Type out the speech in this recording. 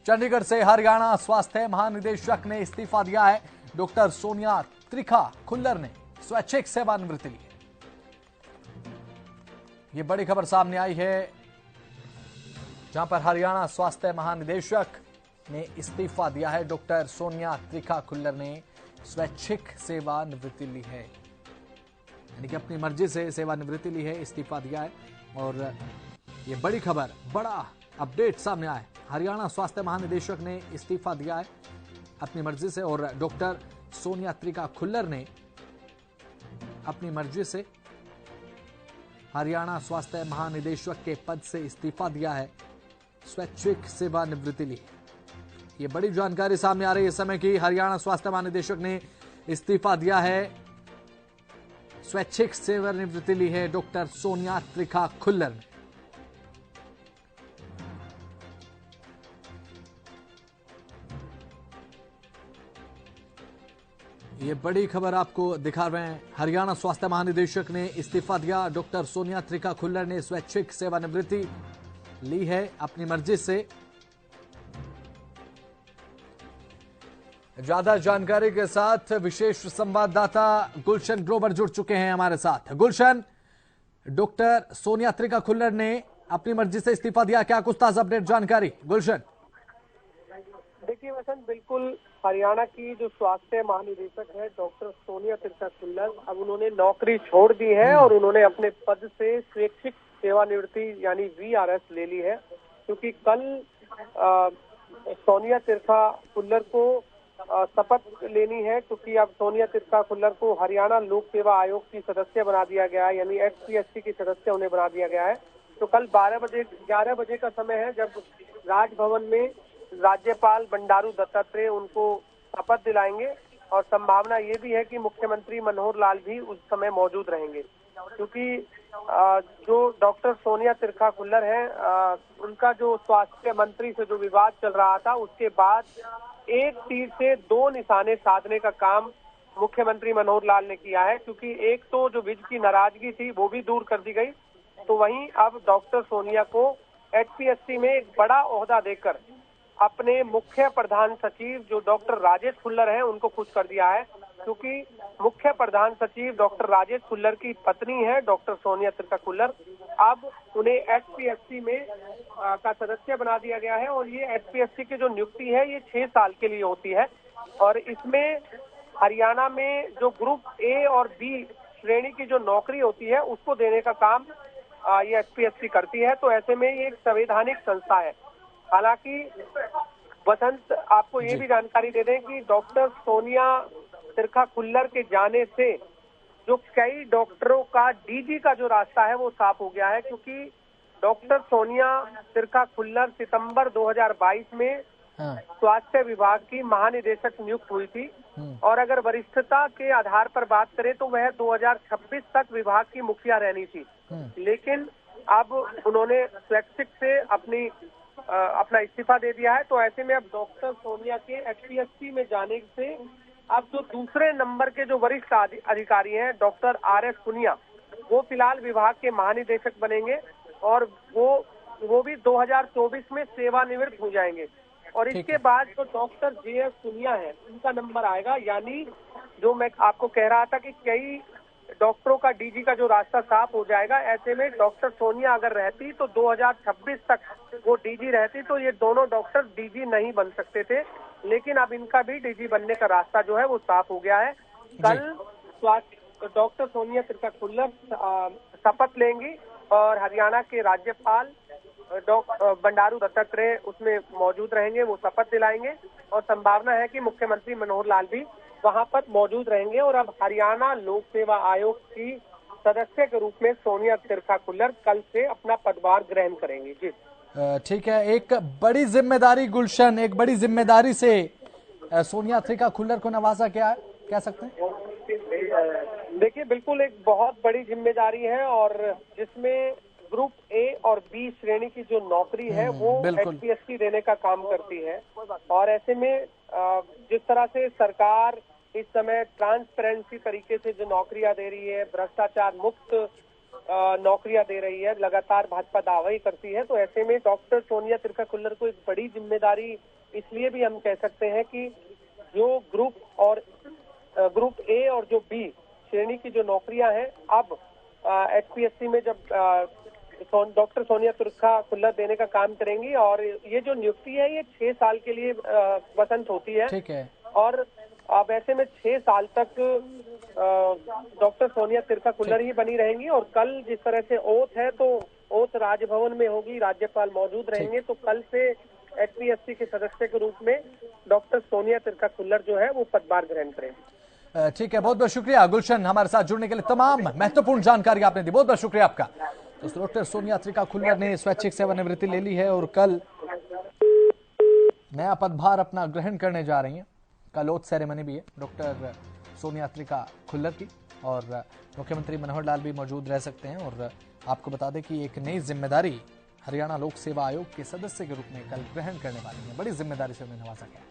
चंडीगढ़ से हरियाणा स्वास्थ्य महानिदेशक ने इस्तीफा दिया है। डॉक्टर सोनिया त्रिखा खुल्लर ने स्वैच्छिक सेवानिवृत्ति ली। ये बड़ी खबर सामने आई है, जहां पर हरियाणा स्वास्थ्य महानिदेशक ने इस्तीफा दिया है। डॉक्टर सोनिया त्रिखा खुल्लर ने स्वैच्छिक सेवानिवृत्ति ली है, यानी कि अपनी मर्जी से सेवानिवृत्ति ली है, इस्तीफा दिया है। और ये बड़ी खबर, बड़ा अपडेट सामने आया है। हरियाणा स्वास्थ्य महानिदेशक ने इस्तीफा दिया है अपनी मर्जी से, और डॉक्टर सोनिया त्रिखा खुल्लर ने अपनी मर्जी से हरियाणा स्वास्थ्य महानिदेशक के पद से इस्तीफा दिया है, स्वैच्छिक सेवानिवृत्ति ली। ये बड़ी जानकारी सामने आ रही है इस समय की हरियाणा स्वास्थ्य महानिदेशक ने इस्तीफा दिया है, स्वैच्छिक सेवानिवृत्ति ली है डॉक्टर सोनिया त्रिखा खुल्लर ने। ये बड़ी खबर आपको दिखा रहे हैं। हरियाणा स्वास्थ्य महानिदेशक ने इस्तीफा दिया, डॉक्टर सोनिया त्रिखा खुल्लर ने स्वैच्छिक सेवानिवृत्ति ली है अपनी मर्जी से। ज्यादा जानकारी के साथ विशेष संवाददाता गुलशन ग्रोवर जुड़ चुके हैं हमारे साथ। गुलशन, डॉक्टर सोनिया त्रिखा खुल्लर ने अपनी मर्जी से इस्तीफा दिया, क्या कुछ ताजा अपडेट जानकारी? गुलशन, देखिए वसंत, बिल्कुल हरियाणा की जो स्वास्थ्य महानिदेशक है डॉक्टर सोनिया त्रिखा खुल्लर, अब उन्होंने नौकरी छोड़ दी है और उन्होंने अपने पद से स्वैच्छिक सेवानिवृत्ति यानी वीआरएस ले ली है। क्योंकि कल सोनिया त्रिखा खुल्लर को शपथ लेनी है, क्योंकि अब सोनिया त्रिखा खुल्लर को हरियाणा लोक सेवा आयोग की सदस्य बना दिया गया है, यानी एचपीएससी की सदस्य उन्हें बना दिया गया है। तो कल 11 बजे का समय है जब राजभवन में राज्यपाल बंडारू दत्तात्रेय उनको शपथ दिलाएंगे, और संभावना ये भी है कि मुख्यमंत्री मनोहर लाल भी उस समय मौजूद रहेंगे। क्योंकि जो डॉक्टर सोनिया त्रिखा खुल्लर है, उनका जो स्वास्थ्य मंत्री से जो विवाद चल रहा था, उसके बाद एक तीर से दो निशाने साधने का काम मुख्यमंत्री मनोहर लाल ने किया है। क्योंकि एक तो जो विज की नाराजगी थी वो भी दूर कर दी गई, तो वहीं अब डॉक्टर सोनिया को एचपीएससी में एक बड़ा ओहदा देकर अपने मुख्य प्रधान सचिव जो डॉक्टर राजेश खुल्लर हैं उनको खुश कर दिया है। क्योंकि मुख्य प्रधान सचिव डॉक्टर राजेश खुल्लर की पत्नी है डॉक्टर सोनिया त्रिखा खुल्लर, अब उन्हें एचपीएससी में का सदस्य बना दिया गया है। और ये एचपीएससी की जो नियुक्ति है ये 6 साल के लिए होती है, और इसमें हरियाणा में जो ग्रुप ए और बी श्रेणी की जो नौकरी होती है उसको देने का काम ये एचपीएससी करती है। तो ऐसे में ये एक संवैधानिक संस्था है। हालांकि वसंत, आपको ये भी जानकारी दे दें कि डॉक्टर सोनिया त्रिखा खुल्लर के जाने से जो कई डॉक्टरों का डीजी का जो रास्ता है वो साफ हो गया है। क्योंकि डॉक्टर सोनिया त्रिखा खुल्लर सितंबर 2022 में स्वास्थ्य विभाग की महानिदेशक नियुक्त हुई थी, और अगर वरिष्ठता के आधार पर बात करें तो वह 2026 तक विभाग की मुखिया रहनी थी। लेकिन अब उन्होंने स्वैच्छिक से अपना इस्तीफा दे दिया है। तो ऐसे में अब डॉक्टर सोनिया के एचपीएससी में जाने से अब जो दूसरे नंबर के जो वरिष्ठ अधिकारी हैं डॉक्टर आरएस पुनिया, वो फिलहाल विभाग के महानिदेशक बनेंगे, और वो भी 2024 में सेवानिवृत्त हो जाएंगे। और इसके बाद जो डॉक्टर जेएस पुनिया है उनका नंबर आएगा। यानी जो मैं आपको कह रहा था कि कई डॉक्टरों का डीजी का जो रास्ता साफ हो जाएगा, ऐसे में डॉक्टर सोनिया अगर रहती तो 2026 तक वो डीजी रहती, तो ये दोनों डॉक्टर डीजी नहीं बन सकते थे। लेकिन अब इनका भी डीजी बनने का रास्ता जो है वो साफ हो गया है। कल डॉक्टर सोनिया त्रिखा खुल्लर शपथ लेंगी और हरियाणा के राज्यपाल बंडारू दत्तात्रेय उसमें मौजूद रहेंगे, वो शपथ दिलाएंगे, और संभावना है कि मुख्यमंत्री मनोहर लाल भी वहां पर मौजूद रहेंगे। और अब हरियाणा लोक सेवा आयोग की सदस्य के रूप में सोनिया त्रिखा खुल्लर कल से अपना पदभार ग्रहण करेंगे। जी ठीक है, एक बड़ी जिम्मेदारी गुलशन, एक बड़ी जिम्मेदारी से सोनिया त्रिखा खुल्लर को नवाजा क्या कह सकते हैं? देखिए, बिल्कुल एक बहुत बड़ी जिम्मेदारी है, और जिसमें ग्रुप ए और बी श्रेणी की जो नौकरी है वो एचपीएससी देने का काम करती है। और ऐसे में जिस तरह से सरकार इस समय ट्रांसपेरेंसी तरीके से जो नौकरियां दे रही है, भ्रष्टाचार मुक्त नौकरियां दे रही है, लगातार भाजपा दावा ही करती है। तो ऐसे में डॉक्टर सोनिया त्रिखा खुल्लर को एक बड़ी जिम्मेदारी इसलिए भी हम कह सकते हैं कि जो ग्रुप ए और जो बी श्रेणी की जो नौकरियां हैं, अब एचपीएससी में जब डॉक्टर सोनिया त्रिखा कुल्लर देने का काम करेंगी, और ये जो नियुक्ति है ये 6 साल के लिए वसंत होती है। ठीक है। और अब ऐसे में 6 साल तक डॉक्टर सोनिया त्रिखा कुल्लर ही बनी रहेंगी। और कल जिस तरह से ओथ है, तो ओथ राजभवन में होगी, राज्यपाल मौजूद रहेंगे, तो कल से एचपीएससी के सदस्य के रूप में डॉक्टर सोनिया त्रिखा कुल्लर जो है वो पदभार ग्रहण करेंगे। ठीक है, बहुत बहुत शुक्रिया गुलशन, हमारे साथ जुड़ने के लिए। तमाम महत्वपूर्ण जानकारी आपने दी, बहुत बहुत शुक्रिया आपका। तो डॉक्टर सोनिया त्रिखा कुल्लर ने स्वैच्छिक सेवानिवृत्ति ले ली है और कल नया पदभार अपना ग्रहण करने जा रही हैं। कल ओथ सेरेमनी भी है डॉक्टर सोनिया त्रिखा कुल्लर की, और मुख्यमंत्री मनोहर लाल भी मौजूद रह सकते हैं। और आपको बता दें कि एक नई जिम्मेदारी हरियाणा लोक सेवा आयोग के सदस्य के रूप में कल ग्रहण करने वाली है। बड़ी जिम्मेदारी से उन्हें नवाजा गया।